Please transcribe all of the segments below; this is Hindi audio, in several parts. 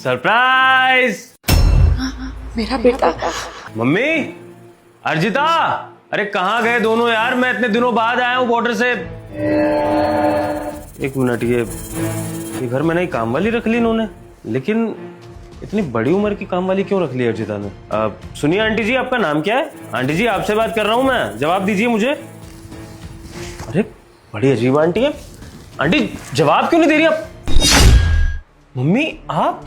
सरप्राइज। मेरा बेटा। मम्मी, अर्जिता, अरे कहाँ गए दोनों यार? मैं इतने दिनों बाद आया हूँ बॉर्डर से। एक मिनट, ये घर में नई काम वाली रख ली इन्होंने, लेकिन इतनी बड़ी उम्र की काम वाली क्यों रख ली अर्जिता ने? सुनिए आंटी जी, आपका नाम क्या है? आंटी जी, आपसे बात कर रहा हूँ मैं, जवाब दीजिए मुझे। अरे बड़ी अजीब आंटी है। आंटी जवाब क्यों नहीं दे रही आप? मम्मी आप,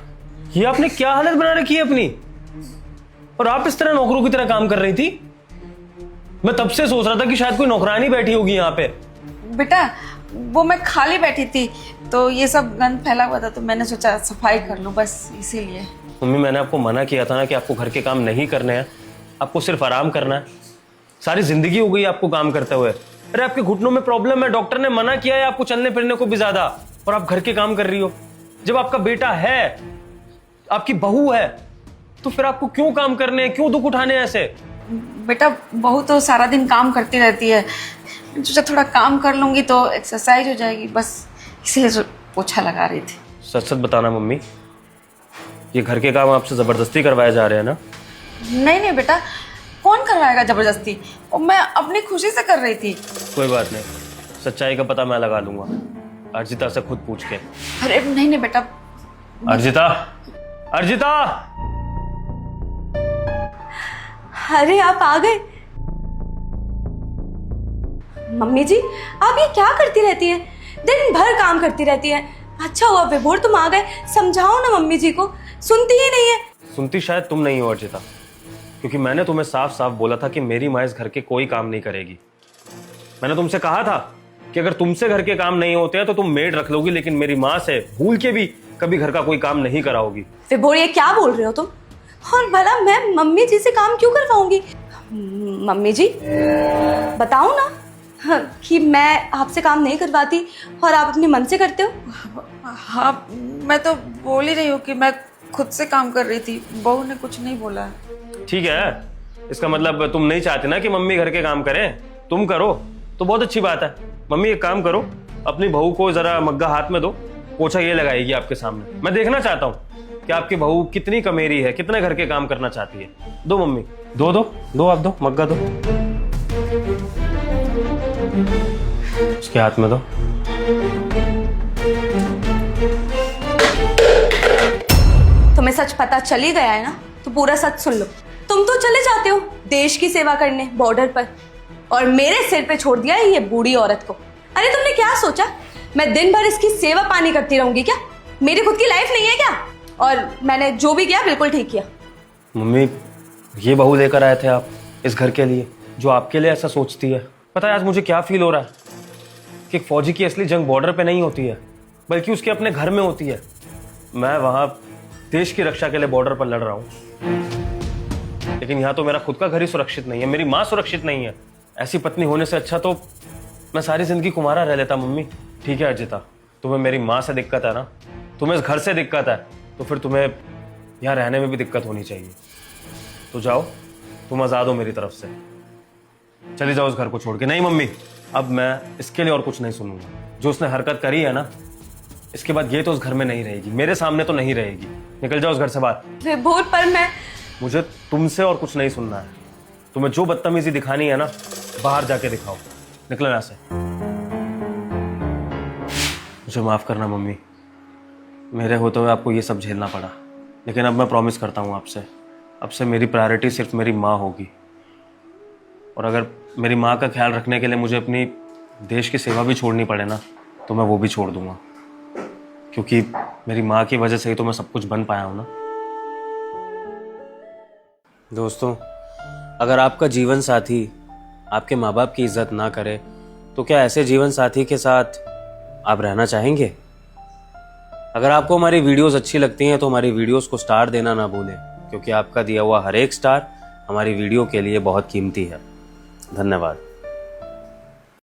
ये आपने क्या हालत बना रखी है अपनी? और आप इस तरह नौकरों की तरह काम कर रही थी? मैं तब से सोच रहा था कि शायद कोई नौकरानी बैठी होगी यहाँ पे। बेटा वो मैं खाली बैठी थी तो ये सब गंद फैला हुआ था तो मैंने सोचा सफाई कर लूं, बस इसीलिए। मम्मी मैंने आपको मना किया था ना कि आपको घर के काम नहीं करने हैं, आपको सिर्फ आराम करना है। सारी जिंदगी हो गई आपको काम करते हुए। अरे आपके घुटनों में प्रॉब्लम है, डॉक्टर ने मना किया है आपको चलने फिरने को भी ज्यादा, और आप घर के काम कर रही हो। जब आपका बेटा है, आपकी बहू है, तो फिर आपको क्यों काम करने हैं, क्यों दुख उठाने हैं ऐसे? बेटा बहू तो सारा दिन काम करती रहती है, सोचा थोड़ा काम कर लूंगी तो एक्सरसाइज हो जाएगी, बस इसलिए पोछा लगा रही थी। सच सच बताना मम्मी, ये घर के काम आपसे जबरदस्ती करवाए जा रहे हैं ना? नहीं नहीं बेटा, कौन करवाएगा जबरदस्ती, और मैं अपनी खुशी से कर रही थी। कोई बात नहीं, सच्चाई का पता मैं लगा लूंगा, अर्जिता से खुद पूछ के। अरे नहीं नहीं बेटा। अर्जिता, अर्जिता! अरे आप आ गए। मम्मी जी आप ये क्या करती रहती हैं? दिन भर काम करती रहती हैं। अच्छा हुआ विभोर तुम आ गए, समझाओ ना मम्मी जी को, सुनती ही नहीं है। सुनती शायद तुम नहीं हो अर्जिता, क्योंकि मैंने तुम्हें साफ साफ बोला था कि मेरी माँ इस घर के कोई काम नहीं करेगी। मैंने तुमसे कहा था कि अगर तुमसे घर के काम नहीं होते हैं तो तुम मेड रख लोगी, लेकिन मेरी माँ से भूल के भी कभी घर का कोई काम नहीं कराओगी। विभोर ये क्या बोल रहे हो तुम? और भला मैं मम्मी जी से काम क्यों करवाऊंगी? मम्मी जी बताओ ना कि मैं आपसे काम नहीं करवाती और आप अपने मन से करते हो। हाँ मैं तो बोल ही रही हूँ कि मैं खुद से काम कर रही थी, बहू ने कुछ नहीं बोला। ठीक है, इसका मतलब तुम नहीं चाहती ना कि मम्मी घर के काम करें, तुम करो तो बहुत अच्छी बात है। मम्मी एक काम करो, अपनी बहू को जरा मग्गा हाथ में दो, पोछा ये लगाएगी आपके सामने। मैं देखना चाहता हूँ कि आपकी बहू कितनी कमेरी है, कितने घर के काम करना चाहती है। दो मम्मी, दो दो दो, आप दो, मग्गा दो, उसके हाथ में दो। तुम्हें सच पता चल ही गया है ना, तो पूरा सच सुन लो। तुम तो चले जाते हो देश की सेवा करने बॉर्डर पर, और मेरे सिर पे छोड़ दिया है ये बूढ़ी औरत को। अरे तुमने क्या सोचा मैं दिन भर इसकी सेवा पानी करती रहूंगी क्या? मेरी खुद की लाइफ नहीं है क्या? और मैंने जो भी किया बिल्कुल ठीक किया। मम्मी ये बहू लेकर आए थे आप इस घर के लिए, जो आपके लिए ऐसा सोचती है। पता है आज मुझे क्या फील हो रहा है कि एक फौजी की असली जंग बॉर्डर पे नहीं होती है, बल्कि उसके अपने घर में होती है। मैं वहां देश की रक्षा के लिए बॉर्डर पर लड़ रहा हूं, लेकिन यहाँ तो मेरा खुद का घर ही सुरक्षित नहीं है, मेरी माँ सुरक्षित नहीं है। ऐसी पत्नी होने से अच्छा तो मैं सारी जिंदगी कुंवारा रह लेता। मम्मी ठीक है अर्जिता, तुम्हें मेरी माँ से दिक्कत है ना, तुम्हें इस घर से दिक्कत है, तो फिर तुम्हें यहाँ रहने में भी दिक्कत होनी चाहिए। तो जाओ, तुम आजाद हो मेरी तरफ से, चली जाओ उस घर को छोड़ के। नहीं मम्मी, अब मैं इसके लिए और कुछ नहीं सुनूंगा। जो उसने हरकत करी है ना, इसके बाद ये तो उस घर में नहीं रहेगी, मेरे सामने तो नहीं रहेगी। निकल जाओ उस घर से बाहर। विभोर पर मैं, मुझे तुमसे और कुछ नहीं सुनना है। तुम्हें जो बदतमीजी दिखानी है ना, बाहर जाके दिखाओ। निकलो यहाँ से। मुझे माफ करना मम्मी, मेरे होते हुए आपको ये सब झेलना पड़ा, लेकिन अब मैं प्रॉमिस करता हूँ आपसे, अब से मेरी प्रायोरिटी सिर्फ मेरी माँ होगी। और अगर मेरी माँ का ख्याल रखने के लिए मुझे अपनी देश की सेवा भी छोड़नी पड़े ना, तो मैं वो भी छोड़ दूंगा, क्योंकि मेरी माँ की वजह से ही तो मैं सब कुछ बन पाया हूँ ना। दोस्तों, अगर आपका जीवन साथी आपके माँ बाप की इज्जत ना करे, तो क्या ऐसे जीवन साथी के साथ आप रहना चाहेंगे? अगर आपको हमारी वीडियोस अच्छी लगती हैं तो हमारी वीडियोस को स्टार देना ना भूलें, क्योंकि आपका दिया हुआ हर एक स्टार हमारी वीडियो के लिए बहुत कीमती है। धन्यवाद।